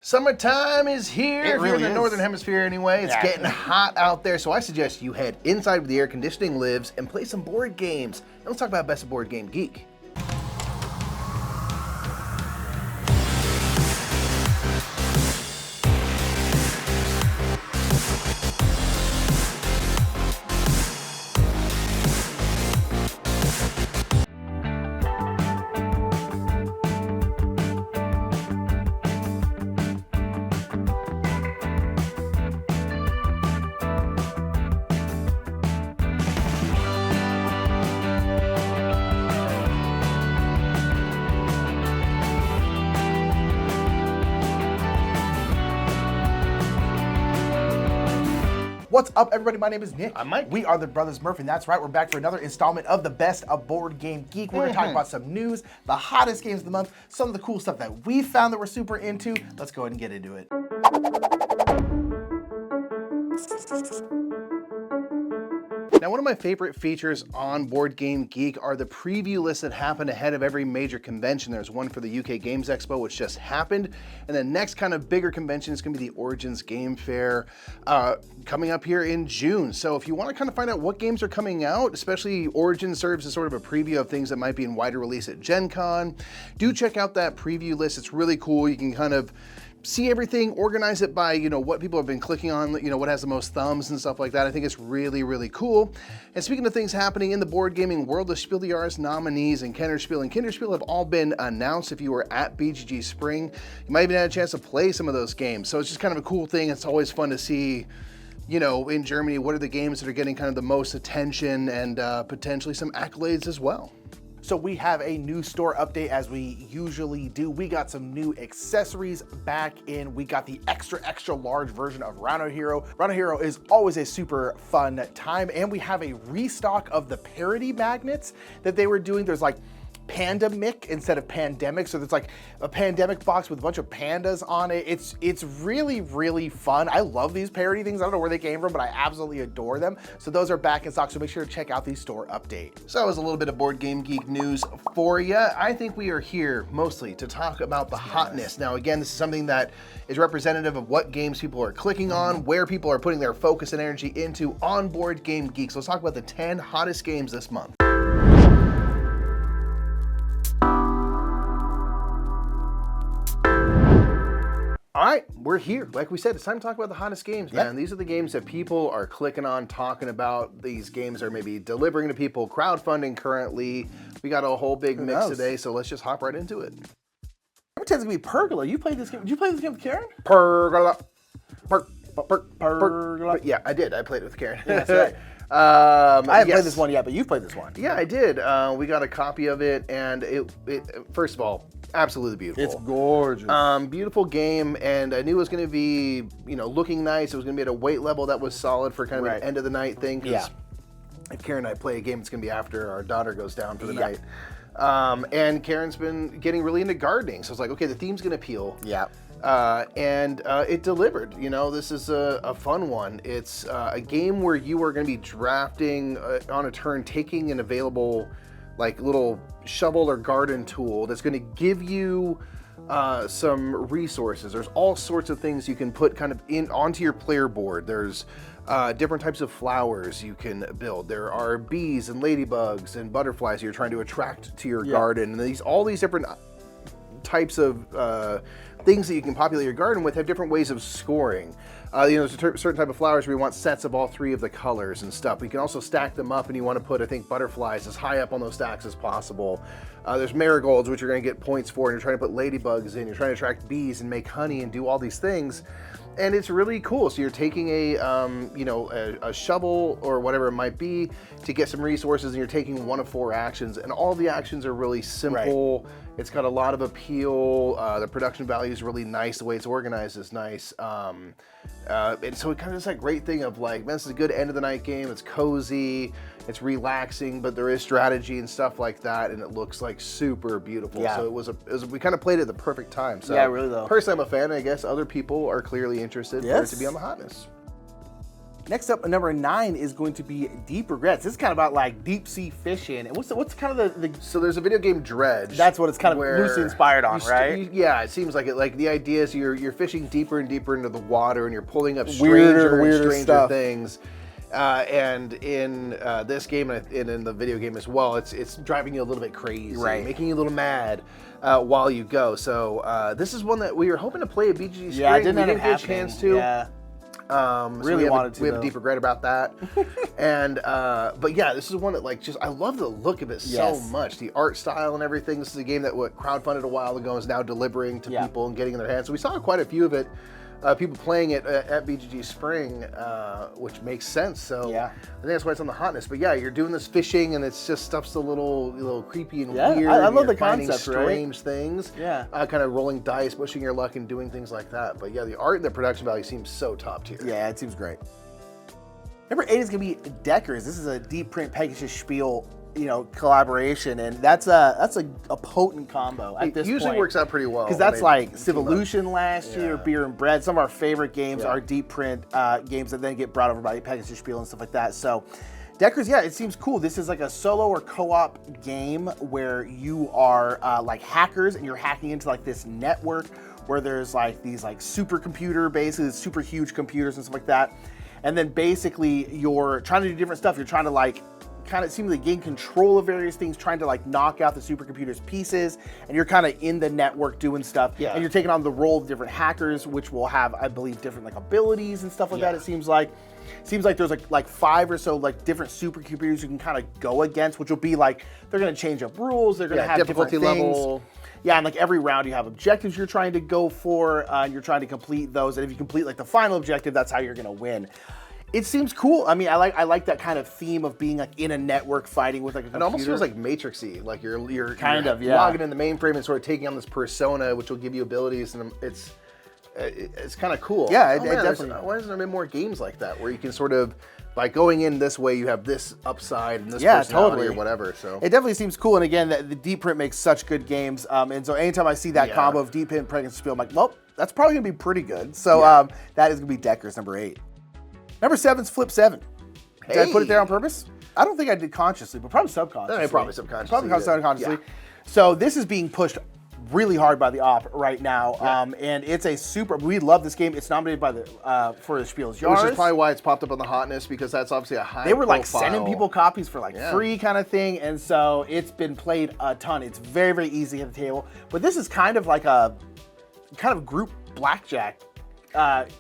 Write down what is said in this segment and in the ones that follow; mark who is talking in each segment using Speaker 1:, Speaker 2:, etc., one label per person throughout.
Speaker 1: Summertime is here.
Speaker 2: It
Speaker 1: If you're
Speaker 2: really
Speaker 1: in the
Speaker 2: is.
Speaker 1: northern hemisphere anyway, it's getting hot out there, so I suggest you head inside where the air conditioning lives and play some board games. And let's talk about Best of Board Game Geek.
Speaker 2: What's up, everybody? My name is Nick.
Speaker 1: I'm Mike.
Speaker 2: We are the Brothers Murph, and that's right, we're back for another installment of the Best of Board Game Geek. We're going to talk about some news, the hottest games of the month, some of the cool stuff that we found that we're super into. Let's go ahead and get into it.
Speaker 1: Now, one of my favorite features on Board Game Geek are the preview lists that happen ahead of every major convention. There's one for the UK Games Expo, which just happened, and the next kind of bigger convention is going to be the Origins Game Fair coming up here in June. So if you want to kind of find out what games are coming out, especially Origins serves as sort of a preview of things that might be in wider release at Gen Con, do check out that preview list. It's really cool. You can kind of see everything, organize it by, what people have been clicking on, what has the most thumbs and stuff like that. I think it's really, really cool. And speaking of things happening in the board gaming world, the Spiel des Jahres nominees and Kennerspiel and Kinderspiel have all been announced. If you were at BGG Spring, you might even have a chance to play some of those games. So it's just kind of a cool thing. It's always fun to see, in Germany, what are the games that are getting kind of the most attention and potentially some accolades as well.
Speaker 2: So we have a new store update as we usually do. We got some new accessories back in. We got the extra large version of Rhino Hero. Rhino Hero is always a super fun time, and we have a restock of the parody magnets that they were doing. There's like Pandemic instead of Pandemic, so there's like a pandemic box with a bunch of pandas on it. It's really, really fun. I love these parody things. I don't know where they came from, but I absolutely adore them. So those are back in stock, so make sure to check out the store update.
Speaker 1: So that was a little bit of Board Game Geek news for you. I think we are here mostly to talk about the hotness. Now, again, this is something that is representative of what games people are clicking on, where people are putting their focus and energy into on Board Game Geek. So let's talk about the 10 hottest games this month. All right, we're here. Like we said, it's time to talk about the hottest games, man. These are the games that people are clicking on, talking about. These games are maybe delivering to people, crowdfunding currently. We got a whole big mix today, so let's just hop right into it.
Speaker 2: I'm telling you, it's gonna be Pergola. You played this game. Did you play this game with Karen?
Speaker 1: Pergola.
Speaker 2: Pergola.
Speaker 1: Yeah, I did. I played it with Karen.
Speaker 2: Yeah, that's right. I haven't played this one yet, but you've played this one.
Speaker 1: Yeah, I did. We got a copy of it, and it first of all, absolutely beautiful.
Speaker 2: It's gorgeous.
Speaker 1: Beautiful game, and I knew it was going to be, looking nice. It was going to be at a weight level that was solid for kind of an end of the night thing.
Speaker 2: Yeah.
Speaker 1: If Karen and I play a game, it's going to be after our daughter goes down for the night. And Karen's been getting really into gardening, so I was like, okay, the theme's going to appeal.
Speaker 2: Yeah.
Speaker 1: And it delivered. This is a fun one. It's a game where you are going to be drafting on a turn, taking an available little shovel or garden tool that's going to give you some resources. There's all sorts of things you can put kind of onto your player board. There's different types of flowers you can build. There are bees and ladybugs and butterflies you're trying to attract to your garden. And all these different types of things that you can populate your garden with have different ways of scoring. There's a certain type of flowers where you want sets of all three of the colors and stuff. You can also stack them up, and you want to put, I think, butterflies as high up on those stacks as possible. There's marigolds, which you're going to get points for, and you're trying to put ladybugs in. You're trying to attract bees and make honey and do all these things. And it's really cool. So you're taking a shovel or whatever it might be to get some resources, and you're taking one of 4 actions. And all the actions are really simple. Right. It's got a lot of appeal. The production value is really nice. The way it's organized is nice. And so it kind of is that great thing of man, this is a good end of the night game. It's cozy, it's relaxing, but there is strategy and stuff like that, and it looks super beautiful. Yeah. So we kind of played it at the perfect time. So
Speaker 2: yeah, really though.
Speaker 1: Personally, I'm a fan, and I guess other people are clearly interested for it to be on the hotness.
Speaker 2: Next up, number 9 is going to be Deep Regrets. This is kind of about like deep sea fishing. And what's kind of the
Speaker 1: So there's a video game Dredge.
Speaker 2: That's what it's kind of loosely inspired on, right?
Speaker 1: Yeah, it seems like it. Like the idea is you're fishing deeper and deeper into the water, and you're pulling up stranger and stranger things. And in this game and in the video game as well, it's driving you a little bit crazy, making you a little mad while you go. So this is one that we were hoping to play at BGG Spring.
Speaker 2: Yeah, I didn't
Speaker 1: get a chance to.
Speaker 2: Yeah.
Speaker 1: Really wanted to. We have a deep regret about that. And but yeah, this is one that like I love the look of it so much. The art style and everything. This is a game that crowdfunded a while ago is now delivering to people and getting in their hands. So we saw quite a few of it. People playing it at BGG Spring, which makes sense. So I think that's why it's on the hotness. But yeah, you're doing this fishing, and it's just stuff's a little creepy and weird.
Speaker 2: I love the
Speaker 1: finding
Speaker 2: concept,
Speaker 1: strange things.
Speaker 2: Yeah,
Speaker 1: kind of rolling dice, pushing your luck, and doing things like that. But yeah, the art and the production value seems so top tier.
Speaker 2: Yeah, it seems great. Number 8 is gonna be Deckers. This is a deep print Pegasus Spiel, collaboration, and that's a potent combo at this point.
Speaker 1: It usually works out pretty well.
Speaker 2: Because that's like Civolution last year, Beer and Bread. Some of our favorite games are deep print games that then get brought over by Pegasus Spiel and stuff like that. So Deckers, it seems cool. This is like a solo or co-op game where you are like hackers, and you're hacking into like this network where there's like these like supercomputer, basically super huge computers and stuff like that. And then basically you're trying to do different stuff. You're trying to like kind of seemingly gain control of various things, trying to like knock out the supercomputer's pieces, and you're kind of in the network doing stuff. Yeah. And you're taking on the role of different hackers, which will have, I believe, different like abilities and stuff like that. It seems like there's like 5 or so like different supercomputers you can kind of go against, which will be like they're going to change up rules. They're going to have
Speaker 1: difficulty
Speaker 2: different things.
Speaker 1: level.
Speaker 2: Yeah, and like every round you have objectives you're trying to go for, and you're trying to complete those. And if you complete like the final objective, that's how you're going to win. It seems cool. I mean, I like that kind of theme of being like in a network fighting with like a computer.
Speaker 1: It almost feels like Matrix-y. Like you're
Speaker 2: logging
Speaker 1: in the mainframe and sort of taking on this persona, which will give you abilities, and it's kind of cool.
Speaker 2: Yeah, it definitely.
Speaker 1: Why hasn't there been more games like that where you can sort of, by going in this way, you have this upside and this personality or whatever. So
Speaker 2: it definitely seems cool. And again, the deep print makes such good games. And so anytime I see that combo of deep print and Pregnancy Spiel, I'm like, well, that's probably gonna be pretty good. So that is gonna be Deckers, number 8. Number 7 is Flip 7. Did I put it there on purpose? I don't think I did consciously, but probably subconsciously.
Speaker 1: Probably
Speaker 2: subconsciously. Yeah. So this is being pushed really hard by the op right now, and it's we love this game. It's nominated by for the Spiel's Jahres.
Speaker 1: Which is probably why it's popped up on the hotness, because that's obviously a high.
Speaker 2: They were like sending people copies for like free kind of thing, and so it's been played a ton. It's very, very easy at the table, but this is kind of like a group blackjack.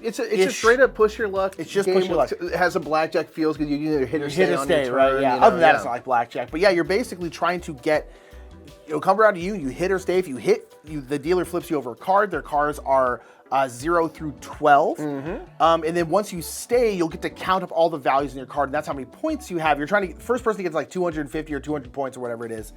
Speaker 1: It's a straight up push your luck.
Speaker 2: It's just push your luck.
Speaker 1: It has a blackjack feels because you either hit or stay on your turn,
Speaker 2: right? Yeah. Other than that, it's not like blackjack. But yeah, you're basically trying to get. It'll come around to you. You hit or stay. If you hit, the dealer flips you over a card. Their cards are 0 through 12. And then once you stay, you'll get to count up all the values in your card, and that's how many points you have. You're trying to first person gets like 250 or 200 points or whatever it is.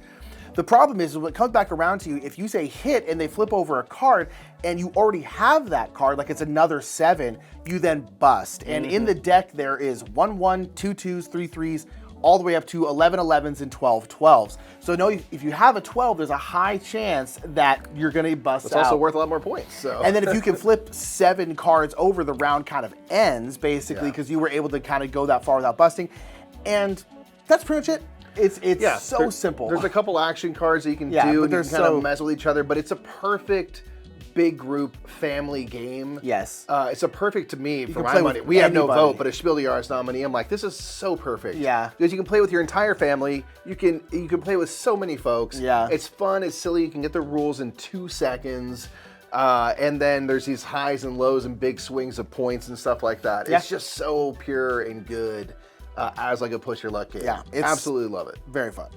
Speaker 2: The problem is when it comes back around to you, if you say hit and they flip over a card and you already have that card, like it's another 7, you then bust. And in the deck, there is 1 1, 2 2s, 3 3s, all the way up to 11 11s and 12 12s. So if you have a 12, there's a high chance that you're going to bust out.
Speaker 1: It's also worth a lot more points. So.
Speaker 2: And then if you can flip 7 cards over, the round kind of ends, basically, because you were able to kind of go that far without busting. And that's pretty much it. It's so simple.
Speaker 1: There's a couple action cards that you can do, and you can kind of mess with each other, but it's a perfect big group family game.
Speaker 2: Yes.
Speaker 1: It's a perfect, to me, for my money. We have no vote, but a Spiel des Jahres nominee, I'm like, this is so perfect.
Speaker 2: Yeah.
Speaker 1: Because you can play with your entire family. You can play with so many folks.
Speaker 2: Yeah.
Speaker 1: It's fun, it's silly, you can get the rules in 2 seconds. And then there's these highs and lows and big swings of points and stuff like that. It's just so pure and good. As like a push your luck game.
Speaker 2: Yeah,
Speaker 1: absolutely love it.
Speaker 2: Very fun.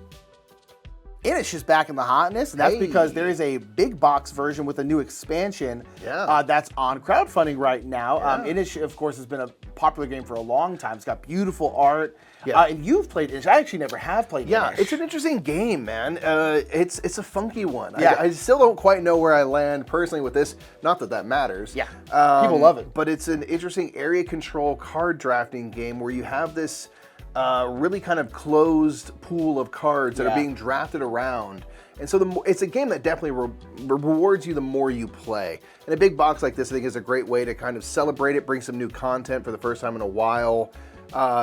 Speaker 2: Inish is back in the hotness, and that's because there is a big box version with a new expansion that's on crowdfunding right now. Inish, of course, has been a popular game for a long time. It's got beautiful art. And you've played Inish. I actually never have played Inish.
Speaker 1: It's an interesting game, man. It's a funky one. I still don't quite know where I land personally with this. Not that matters.
Speaker 2: Yeah, people love it.
Speaker 1: But it's an interesting area control card drafting game where you have this really kind of closed pool of cards that are being drafted around. And so it's a game that definitely rewards you the more you play. And a big box like this, I think, is a great way to kind of celebrate it, bring some new content for the first time in a while.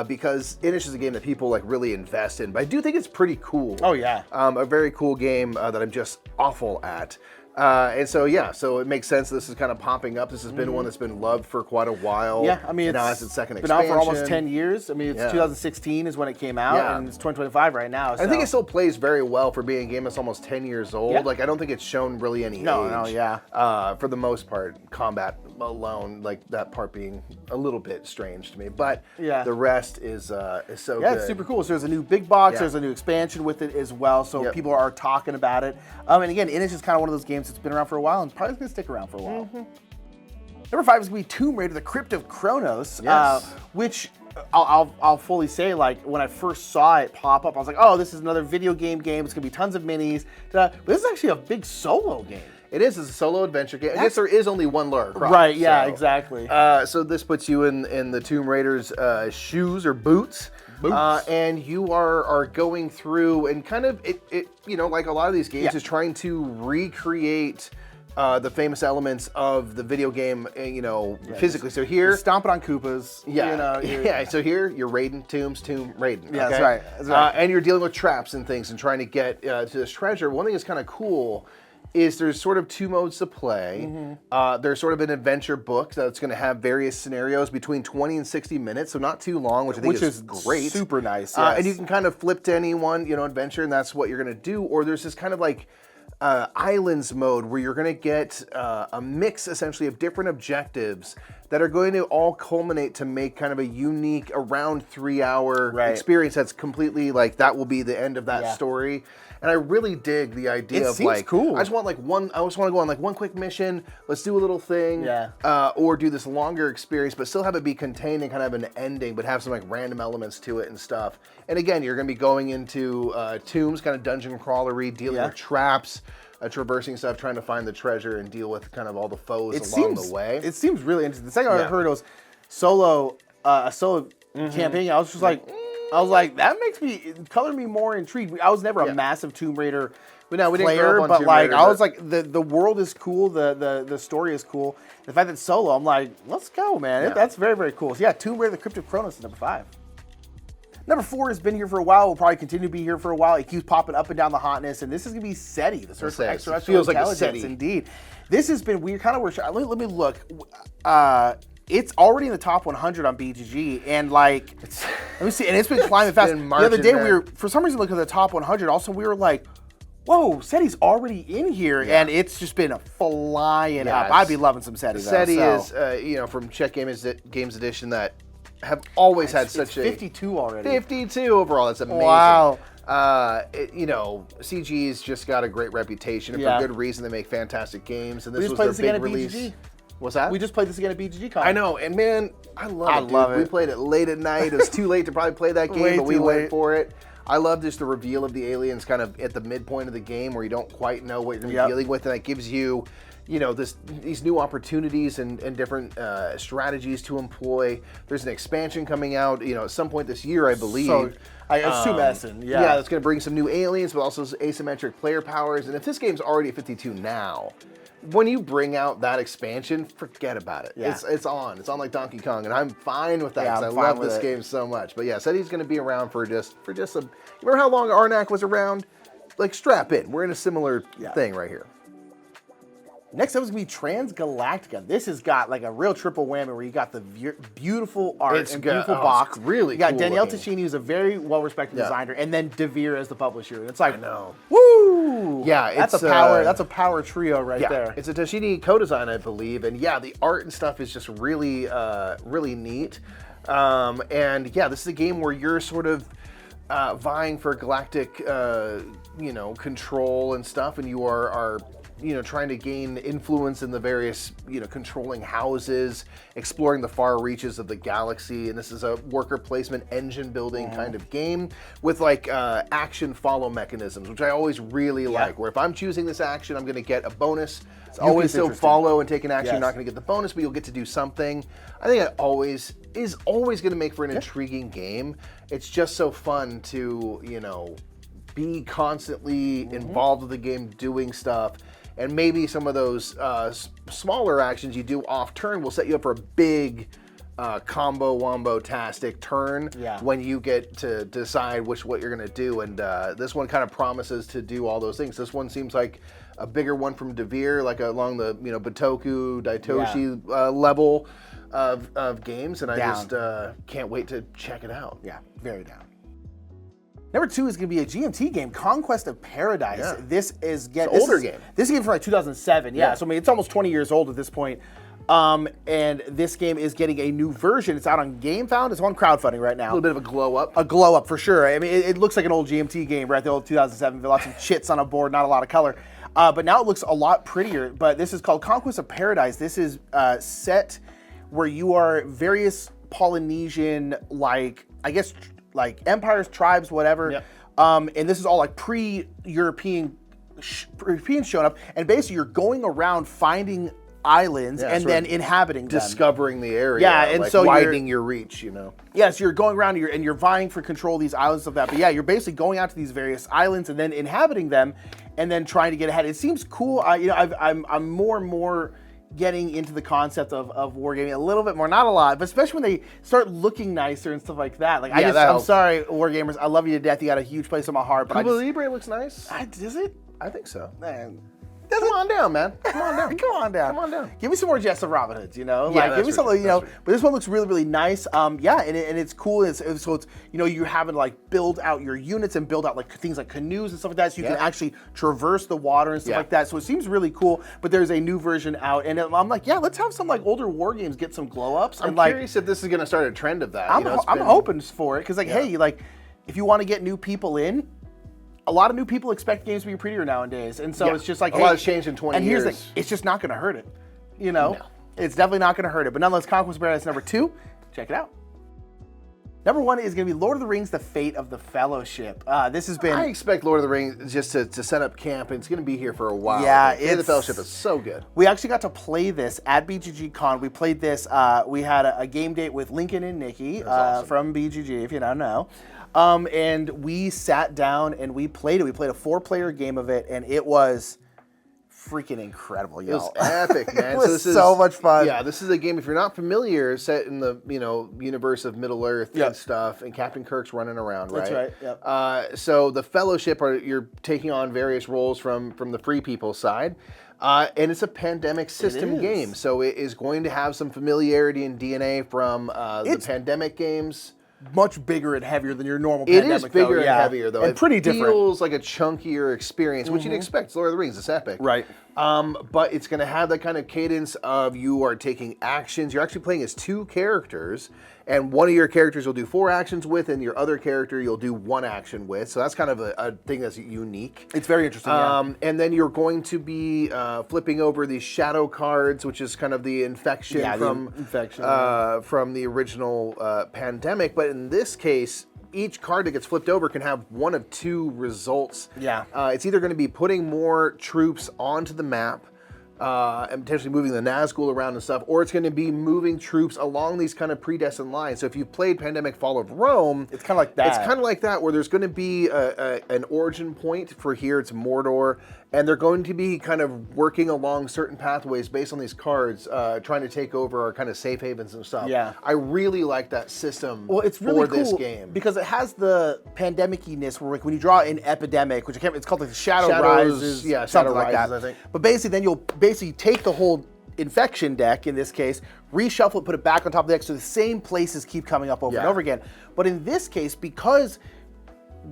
Speaker 1: Because Iconiq is a game that people like really invest in. But I do think it's pretty cool.
Speaker 2: Oh, yeah.
Speaker 1: A very cool game that I'm just awful at. And so, yeah, so it makes sense this is kind of popping up. This has been one that's been loved for quite a while.
Speaker 2: Yeah, I mean,
Speaker 1: now it's its second
Speaker 2: been
Speaker 1: expansion.
Speaker 2: out for almost 10 years. I mean, it's 2016 is when it came out, and it's 2025 right now. So.
Speaker 1: I think it still plays very well for being a game that's almost 10 years old.
Speaker 2: Yeah.
Speaker 1: Like, I don't think it's shown really any age.
Speaker 2: No, yeah.
Speaker 1: For the most part, combat alone, like that part being a little bit strange to me. But the rest is so good.
Speaker 2: Yeah, it's super cool. So there's a new big box.
Speaker 1: Yeah.
Speaker 2: There's a new expansion with it as well. So people are talking about it. And again, Iconiq is kind of one of those games that's been around for a while and probably going to stick around for a while. Number 5 is going to be Tomb Raider: The Crypt of Chronos, which I'll fully say, like, when I first saw it pop up, I was like, oh, this is another video game. It's going to be tons of minis. But this is actually a big solo game.
Speaker 1: It is. It's a solo adventure game. I guess there is only one Lara Croft.
Speaker 2: Right, yeah, exactly.
Speaker 1: So this puts you in the Tomb Raider's shoes or boots. And you are going through and kind of, it you know, like a lot of these games, is trying to recreate the famous elements of the video game, you know, physically. So here,
Speaker 2: you're stomping on Koopas.
Speaker 1: Yeah,
Speaker 2: you know,
Speaker 1: So here, you're raiding tombs, tomb raiding.
Speaker 2: Yeah,
Speaker 1: okay?
Speaker 2: that's right.
Speaker 1: And you're dealing with traps and things and trying to get to this treasure. One thing that's kind of cool is there's sort of 2 modes to play. There's sort of an adventure book that's going to have various scenarios between 20 and 60 minutes, so not too long, which I think is great.
Speaker 2: Super nice.
Speaker 1: And you can kind of flip to any one, you know, adventure, and that's what you're going to do. Or there's this kind of like islands mode where you're going to get a mix essentially of different objectives that are going to all culminate to make kind of a unique around 3-hour experience that's completely like that will be the end of that story. And I really dig the idea of like,
Speaker 2: cool.
Speaker 1: I just want to go on like one quick mission. Let's do a little thing, or do this longer experience, but still have it be contained and kind of an ending, but have some like random elements to it and stuff. And again, you're going to be going into tombs, kind of dungeon crawlery, dealing with traps, traversing stuff, trying to find the treasure and deal with kind of all the foes along the way.
Speaker 2: It seems really interesting. The second I heard it was a solo campaign. I was just like. I was like, that makes me color me more intrigued. I was never a massive Tomb Raider player, but like I was like, the world is cool, the story is cool. The fact that it's solo, I'm like, let's go, man. That's very, very cool. So yeah, Tomb Raider: The Crypt of Chronos is number 5. Number 4 has been here for a while. Will probably continue to be here for a while. It keeps popping up and down the hotness, and this is gonna be SETI, the search for extraterrestrial intelligence. Like indeed, this has been weird. Kind of weird. Let me look. It's already in the top 100 on BGG, and like, let me see, and it's been climbing fast. The other day, we were, for some reason, looking at the top 100. Also, we were like, whoa, SETI's already in here, and it's just been flying up. I'd be loving some SETI.
Speaker 1: SETI is, you know, from Czech Games Edition that have always had such
Speaker 2: 52 already.
Speaker 1: 52 overall. That's amazing.
Speaker 2: Wow.
Speaker 1: You know, CG's just got a great reputation, and for good reason. They make fantastic games, and this was their big release.
Speaker 2: BGG.
Speaker 1: What's that?
Speaker 2: We just played this again at BGG Con.
Speaker 1: I know, and man, I love it. We played it late at night. It was too late to probably play that game, but we went for it. I love just the reveal of the aliens kind of at the midpoint of the game where you don't quite know what you're going to be dealing with, and that gives you, you know, these new opportunities and different strategies to employ. There's an expansion coming out, you know, at some point this year, I believe.
Speaker 2: So, I assume Essen,
Speaker 1: Yeah, that's going to bring some new aliens, but also asymmetric player powers. And if this game's already at 52 now, when you bring out that expansion, forget about it.
Speaker 2: Yeah.
Speaker 1: It's on like Donkey Kong, and I'm fine with that because I love this game so much. But yeah, SETI's going to be around for just some. Remember how long Arnak was around? Like, strap in. We're in a similar thing right here.
Speaker 2: Next up is going to be Transgalactica. This has got like a real triple whammy where you got the beautiful art and beautiful box.
Speaker 1: Really,
Speaker 2: you got
Speaker 1: cool
Speaker 2: Daniele
Speaker 1: looking.
Speaker 2: Tascini, who's a very well-respected designer, and then Devir as the publisher. It's like,
Speaker 1: I know.
Speaker 2: Woo!
Speaker 1: Yeah,
Speaker 2: that's a power trio right there.
Speaker 1: It's a Tascini co-design, I believe, and yeah, the art and stuff is just really, really neat. And yeah, this is a game where you're sort of vying for galactic, you know, control and stuff, and you are you know, trying to gain influence in the various, you know, controlling houses, exploring the far reaches of the galaxy. And this is a worker placement engine building kind of game with like action follow mechanisms, which I always really like, where if I'm choosing this action, I'm going to get a bonus. You can still follow and take an action. You're not going to get the bonus, but you'll get to do something. I think that is always going to make for an intriguing game. It's just so fun to, you know, be constantly involved with the game, doing stuff. And maybe some of those smaller actions you do off turn will set you up for a big combo wombo-tastic turn when you get to decide what you're going to do. And this one kind of promises to do all those things. This one seems like a bigger one from Devir, like along the Bitoku, Daitoshi level of games. And I just can't wait to check it out.
Speaker 2: Yeah, very down. Number 2 is going to be a GMT game, Conquest of Paradise.
Speaker 1: Yeah.
Speaker 2: This is
Speaker 1: an older game.
Speaker 2: This game from like 2007. Yeah, so I mean it's almost 20 years old at this point. And this game is getting a new version. It's out on GameFound. It's on crowdfunding right now.
Speaker 1: A little bit of a glow up.
Speaker 2: A glow up for sure. I mean, it looks like an old GMT game, right? The old 2007. Lots of chits on a board, not a lot of color. But now it looks a lot prettier. But this is called Conquest of Paradise. This is set where you are various Polynesian, like I guess, like empires, tribes, whatever.
Speaker 1: Yep.
Speaker 2: And this is all like pre-Europeans showing up. And basically, you're going around finding islands and then inhabiting them.
Speaker 1: Discovering the area.
Speaker 2: Yeah, and
Speaker 1: like
Speaker 2: so
Speaker 1: widening your reach,
Speaker 2: Yes, you're going around and you're vying for control of these islands of that. But yeah, you're basically going out to these various islands and then inhabiting them and then trying to get ahead. It seems cool. I'm more and more getting into the concept of wargaming a little bit more, not a lot, but especially when they start looking nicer and stuff like that. Like I'm sorry, wargamers, I love you to death. You got a huge place in my heart. But
Speaker 1: Cuba Libre looks nice.
Speaker 2: Does it?
Speaker 1: I think so.
Speaker 2: Man.
Speaker 1: Come on down, man. Come on down.
Speaker 2: Come on down.
Speaker 1: Come on down.
Speaker 2: Give me some more Jets of Robin Hoods,
Speaker 1: Yeah,
Speaker 2: like give me something,
Speaker 1: But
Speaker 2: this one looks really, really nice. And it's cool. So it's you're having to like build out your units and build out like things like canoes and stuff like that, so you can actually traverse the water and stuff like that. So it seems really cool. But there's a new version out, and I'm like, let's have some like older war games get some glow ups.
Speaker 1: I'm curious if this is going to start a trend of that.
Speaker 2: I'm hoping for it because hey, like if you want to get new people in. A lot of new people expect games to be prettier nowadays, and so it's just like
Speaker 1: a lot has changed in 20 years.
Speaker 2: And here's the thing, it's just not going to hurt it, No. It's definitely not going to hurt it. But nonetheless, Conquest of Paradise number 2, check it out. Number 1 is going to be Lord of the Rings: The Fate of the Fellowship. This has been.
Speaker 1: I expect Lord of the Rings just to set up camp, and it's going to be here for a while.
Speaker 2: Yeah,
Speaker 1: Fate of the Fellowship is so good.
Speaker 2: We actually got to play this at BGG Con. We played this. We had a game date with Lincoln and Nikki from BGG, if you don't know. And we sat down and we played it. We played a 4-player game of it, and it was freaking incredible,
Speaker 1: It was epic, man.
Speaker 2: It was so much fun.
Speaker 1: Yeah, this is a game, if you're not familiar, set in the universe of Middle Earth and stuff, and Captain Kirk's running around, right?
Speaker 2: That's right, yep.
Speaker 1: So the Fellowship, you're taking on various roles from the Free People side. And it's a pandemic system game, so it is going to have some familiarity and DNA from the pandemic games.
Speaker 2: Much bigger and heavier than your normal pandemic.
Speaker 1: It is bigger and heavier, though.
Speaker 2: And pretty different.
Speaker 1: It feels like a chunkier experience, which you'd expect. It's Lord of the Rings. It's epic.
Speaker 2: Right.
Speaker 1: But it's going to have that kind of cadence of you are taking actions. You're actually playing as 2 characters, and one of your characters you'll do 4 actions with, and your other character you'll do 1 action with. So that's kind of a thing that's unique.
Speaker 2: It's very interesting,
Speaker 1: And then you're going to be flipping over these shadow cards, which is kind of the infection from the original pandemic. But in this case, each card that gets flipped over can have one of 2 results.
Speaker 2: Yeah.
Speaker 1: It's either going to be putting more troops onto the map and potentially moving the Nazgul around and stuff, or it's going to be moving troops along these kind of predestined lines. So if you've played Pandemic Fall of Rome,
Speaker 2: it's kind of like that.
Speaker 1: It's kind of like that, where there's going to be an origin point. For here, it's Mordor, and they're going to be kind of working along certain pathways based on these cards, trying to take over our kind of safe havens and stuff.
Speaker 2: Yeah.
Speaker 1: I really like that system.
Speaker 2: Well, it's really cool
Speaker 1: this game
Speaker 2: because it has the pandemic-iness where when you draw an epidemic, which it's called like the Shadow Rises, something like that.
Speaker 1: I think.
Speaker 2: But basically, then you'll basically take the whole infection deck, in this case, reshuffle it, put it back on top of the deck, so the same places keep coming up over and over again. But in this case, because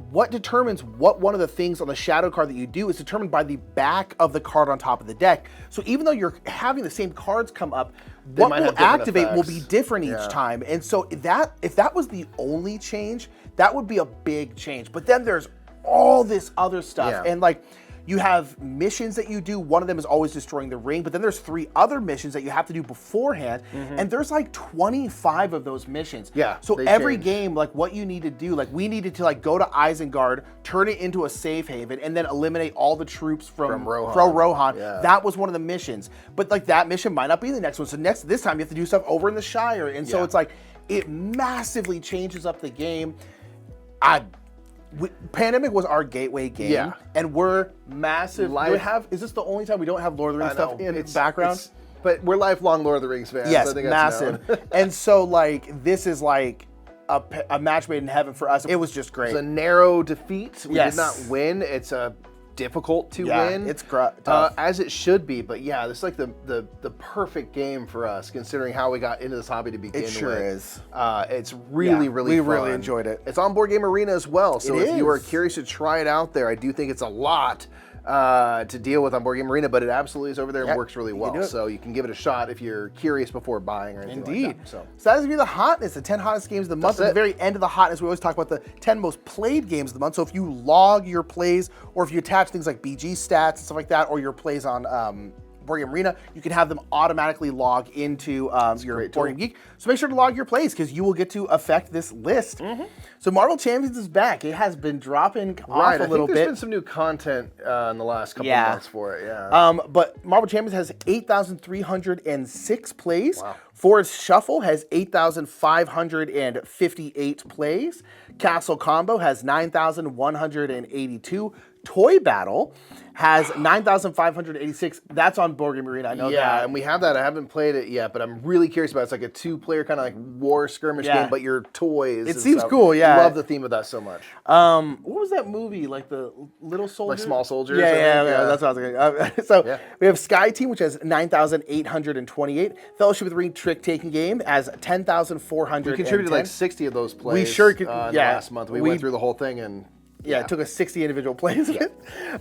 Speaker 2: what determines what one of the things on the shadow card that you do is determined by the back of the card on top of the deck. So even though you're having the same cards come up, what will activate will be different each time. And so if that was the only change, that would be a big change. But then there's all this other stuff. And like, you have missions that you do. One of them is always destroying the ring, but then there's 3 other missions that you have to do beforehand, and there's like 25 of those missions.
Speaker 1: Yeah.
Speaker 2: So every game, like what you need to do, like we needed to like go to Isengard, turn it into a safe haven, and then eliminate all the troops from Rohan.
Speaker 1: Yeah.
Speaker 2: That was one of the missions. But like that mission might not be the next one. So this time you have to do stuff over in the Shire, and so it's like it massively changes up the game. Pandemic was our gateway game, and we're massive. Is this the only time we don't have Lord of the Rings stuff in its background?
Speaker 1: But we're lifelong Lord of the Rings fans.
Speaker 2: Yes,
Speaker 1: I think
Speaker 2: massive. And so, like, this is like a match made in heaven for us. It was just great.
Speaker 1: It's a narrow defeat. We did not win. It's difficult to win.
Speaker 2: It's tough.
Speaker 1: As it should be. But yeah, this is like the perfect game for us, considering how we got into this hobby to begin with.
Speaker 2: It sure is.
Speaker 1: It's really fun. We
Speaker 2: really enjoyed it.
Speaker 1: It's on Board Game Arena as well. So if you are curious to try it out there, I do think it's a lot to deal with on Board Game Arena, but it absolutely is over there and works really well. So you can give it a shot if you're curious before buying or anything like that. So
Speaker 2: that is the hotness, the 10 hottest games of the month. At the very end of the hotness, we always talk about the 10 most played games of the month. So if you log your plays, or if you attach things like BG stats and stuff like that, or your plays on Board Game Arena, you can have them automatically log into your BoardGameGeek. So make sure to log your plays, because you will get to affect this list. So Marvel Champions is back. It has been dropping off a little bit.
Speaker 1: There's been some new content in the last couple of months for it.
Speaker 2: But Marvel Champions has 8,306 plays. Forest Shuffle has 8,558 plays. Castle Combo has 9,182. Toy Battle has 9,586. That's on Board Game Arena. I know that.
Speaker 1: Yeah, and we have that. I haven't played it yet, but I'm really curious about it. It's like a 2-player kind of like war skirmish game, but your toys.
Speaker 2: It seems cool, yeah.
Speaker 1: I love the theme of that so much.
Speaker 2: What was that movie? Like the Little Soldiers?
Speaker 1: Like Small Soldiers?
Speaker 2: Yeah, that's what I was going we have Sky Team, which has 9,828. Fellowship of the Ring trick-taking game has 10,410.
Speaker 1: We contributed like 60 of those plays
Speaker 2: we sure could,
Speaker 1: last month. We went through the whole thing and...
Speaker 2: it took us 60 individual plays of it.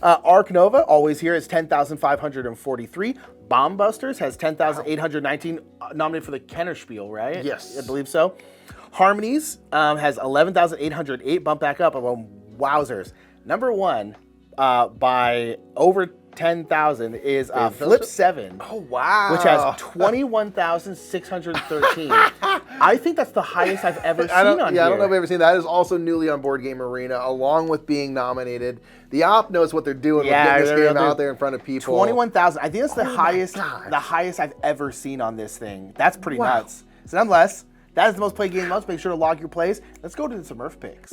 Speaker 2: Arc Nova, always here, is 10,543. Bomb Busters has 10,819, nominated for the Kennerspiel, right?
Speaker 1: Yes.
Speaker 2: I believe so. Harmonies has 11,808, bump back up. Wowzers. Number one by over 10,000 is Flip 7.
Speaker 1: Oh, wow.
Speaker 2: Which has 21,613. I think that's the highest I've ever seen on here.
Speaker 1: I don't know if I've ever seen that. Is also newly on Board Game Arena, along with being nominated. The op knows what they're doing with getting this game out there in front of people.
Speaker 2: 21,000. I think that's the highest I've ever seen on this thing. That's pretty nuts. So nonetheless, that is the most played game of the month. Make sure to log your plays. Let's go to some Murph Picks.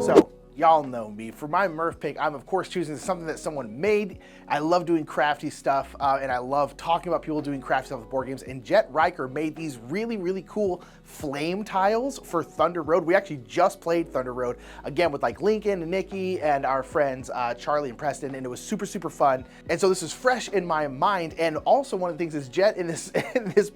Speaker 2: So, y'all know me. For my Murph pick, I'm of course choosing something that someone made. I love doing crafty stuff, and I love talking about people doing crafty stuff with board games. And Jet Riker made these really cool flame tiles for Thunder Road. We actually just played Thunder Road again with like Lincoln and Nikki and our friends Charlie and Preston, and it was super fun. And so this is fresh in my mind. And also one of the things is Jet in this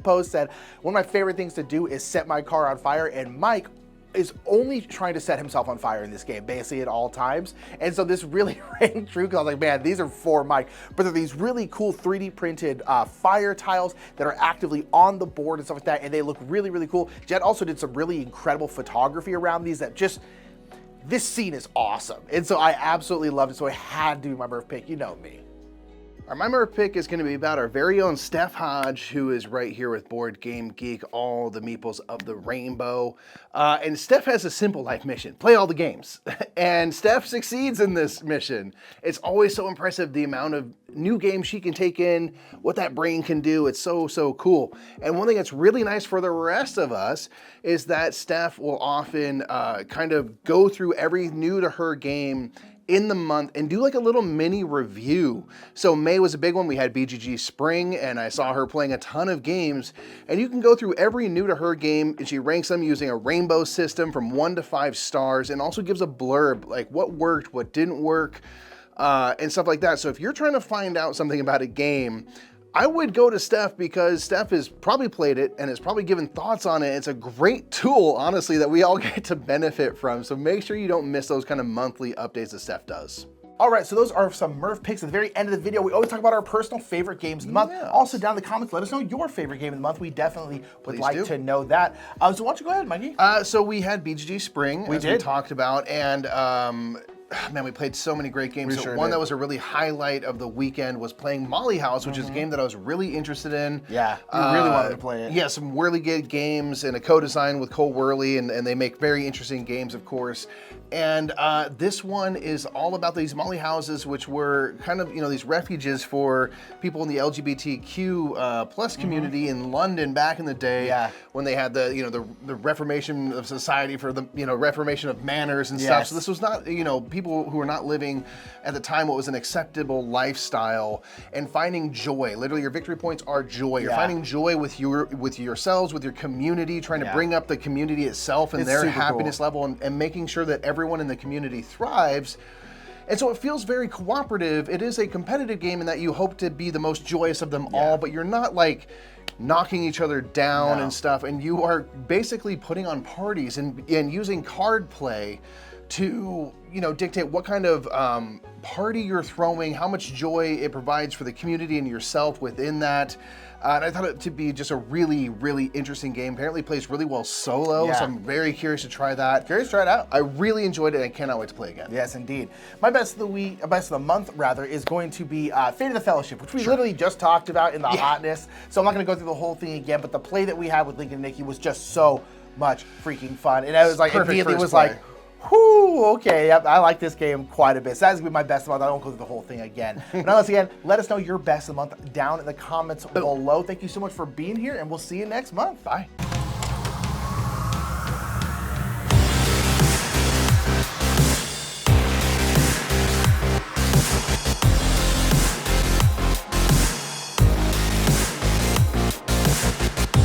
Speaker 2: post said, one of my favorite things to do is set my car on fire, and Mike is only trying to set himself on fire in this game, basically at all times. And so this really rang true, because I was like, man, these are for Mike. But they're these really cool 3D printed fire tiles that are actively on the board and stuff like that, and they look really cool. Jet also did some really incredible photography around these that just, this scene is awesome. And so I absolutely loved it, so I had to do my Murph pick. You know me.
Speaker 1: My Murph pick is going to be about our very own Steph Hodge, who is right here with BoardGameGeek, all the meeples of the rainbow. And Steph has a simple life mission: play all the games. And Steph succeeds in this mission. It's always so impressive, the amount of new games she can take in, what that brain can do. It's so cool. And one thing that's really nice for the rest of us is that Steph will often kind of go through every new to her game in the month and do like a little mini review. So May was a big one. We had BGG Spring, and I saw her playing a ton of games, and you can go through every new to her game, and she ranks them using a rainbow system from 1 to 5 stars, and also gives a blurb, like what worked, what didn't work, and stuff like that. So if you're trying to find out something about a game, I would go to Steph, because Steph has probably played it and has probably given thoughts on it. It's a great tool, honestly, that we all get to benefit from. So make sure you don't miss those kind of monthly updates that Steph does.
Speaker 2: All right, so those are some Murph picks at the very end of the video. We always talk about our personal favorite games of the month. Also, down in the comments, let us know your favorite game of the month. We definitely would like to know that. So why don't you go ahead, Mikey?
Speaker 1: So we had BGG Spring, as we talked about, and man, we played so many great games. So one that was a really highlight of the weekend was playing Molly House, which is a game that I was really interested in.
Speaker 2: Yeah, you really wanted to play it.
Speaker 1: Yeah, some really good games and a co-design with Cole Worley, and they make very interesting games, of course. And this one is all about these molly houses, which were kind of, these refuges for people in the LGBTQ plus community in London back in the day, when they had the Reformation of society for the Reformation of manners and stuff. So this was not people who were not living at the time what was an acceptable lifestyle, and finding joy. Literally, your victory points are joy. You're finding joy with yourselves, with your community, trying to bring up the community itself and their happiness level, and making sure that everyone in the community thrives. And so it feels very cooperative. It is a competitive game in that you hope to be the most joyous of them all, but you're not like knocking each other down and stuff. And you are basically putting on parties and using card play to dictate what kind of party you're throwing, how much joy it provides for the community and yourself within that. And I thought it to be just a really, really interesting game. Apparently plays really well solo, so I'm very curious to try that.
Speaker 2: Curious to try it out.
Speaker 1: I really enjoyed it, and I cannot wait to play again.
Speaker 2: Yes, indeed. My best of the week, best of the month rather, is going to be Fate of the Fellowship, which we literally just talked about in the hotness. So I'm not going to go through the whole thing again, but the play that we had with Lincoln and Nikki was just so much freaking fun. And I was like, immediately was like, whoo, okay, yep, I like this game quite a bit. So that's going to be my best of the month. I won't go through the whole thing again. But once again, let us know your best of the month down in the comments below. Thank you so much for being here, and we'll see you next month. Bye.